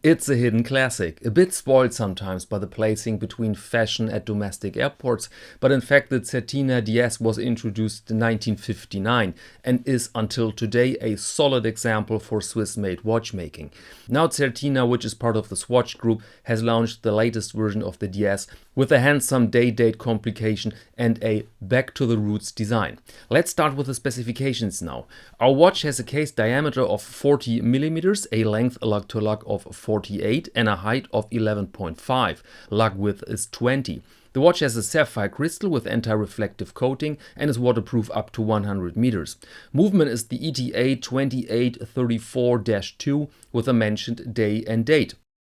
It's a hidden classic, a bit spoiled sometimes by the placing between fashion at domestic airports, but in fact the Certina DS was introduced in 1959 and is until today a solid example for Swiss-made watchmaking. Now Certina, which is part of the Swatch Group, has launched the latest version of the DS with a handsome day-date complication and a back-to-the-roots design. Let's start with the specifications now. Our watch has a case diameter of 40 mm, a length lug-to-lug of 48 and a height of 11.5. Lug width is 20. The watch has a sapphire crystal with anti-reflective coating and is waterproof up to 100 meters. Movement is the ETA 2834-2 with a mentioned day and date.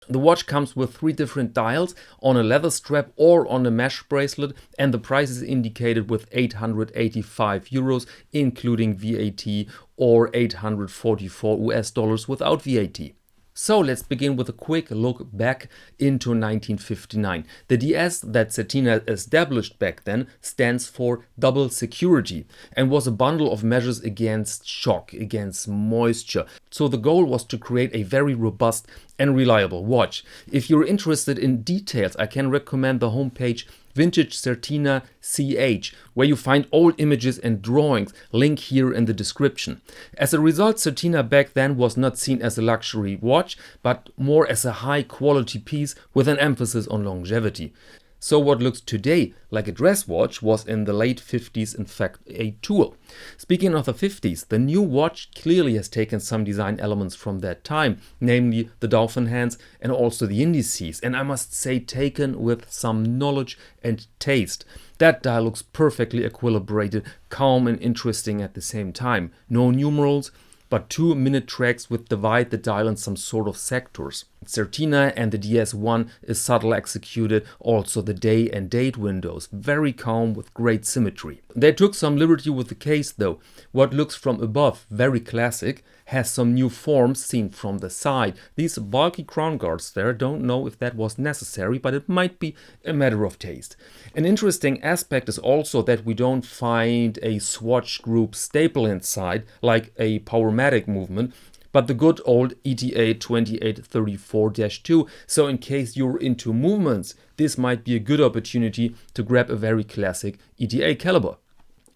The watch comes with 3 different dials on a leather strap or on a mesh bracelet, and the price is indicated with 885 euros including VAT or 844 US dollars without VAT. So let's begin with a quick look back into 1959. The DS that Certina established back then stands for double security and was a bundle of measures against shock, against moisture. So the goal was to create a very robust and reliable watch. If you're interested in details, I can recommend the homepage Vintage Certina CH, where you find old images and drawings, link here in the description. As a result, Certina back then was not seen as a luxury watch, but more as a high quality piece with an emphasis on longevity. So what looks today like a dress watch was in the late 50s in fact a tool. Speaking of the 50s, the new watch clearly has taken some design elements from that time, namely the dolphin hands and also the indices, and I must say taken with some knowledge and taste. That dial looks perfectly equilibrated, calm and interesting at the same time. No numerals, but 2-minute tracks which divide the dial in some sort of sectors. Certina and the DS-1 is subtle executed, also the day and date windows, very calm with great symmetry. They took some liberty with the case though. What looks from above very classic has some new forms seen from the side. These bulky crown guards there, don't know if that was necessary, but it might be a matter of taste. An interesting aspect is also that we don't find a Swatch Group staple inside like a Powermatic movement, but the good old ETA 2834-2, so in case you're into movements, this might be a good opportunity to grab a very classic ETA caliber.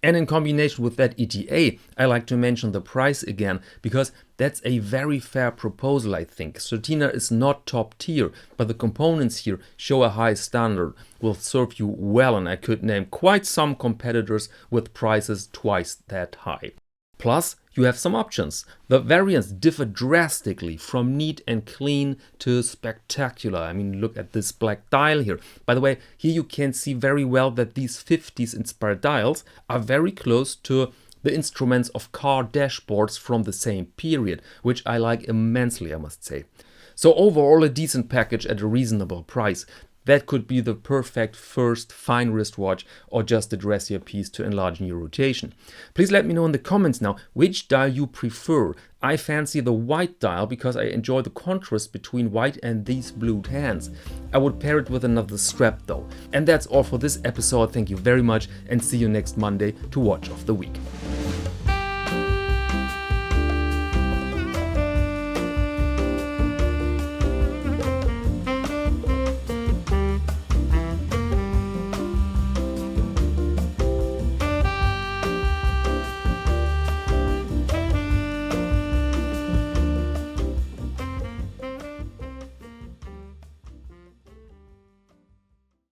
And in combination with that ETA, I like to mention the price again, because that's a very fair proposal, I think. Certina is not top tier, but the components here show a high standard, will serve you well, and I could name quite some competitors with prices twice that high. Plus, you have some options. The variants differ drastically from neat and clean to spectacular. I mean, look at this black dial here. By the way, here you can see very well that these 50s inspired dials are very close to the instruments of car dashboards from the same period, which I like immensely, I must say. So overall a decent package at a reasonable price. That could be the perfect first fine wristwatch or just a dressier piece to enlarge your rotation. Please let me know in the comments now which dial you prefer. I fancy the white dial because I enjoy the contrast between white and these blued hands. I would pair it with another strap though. And that's all for this episode. Thank you very much and see you next Monday to Watch of the Week.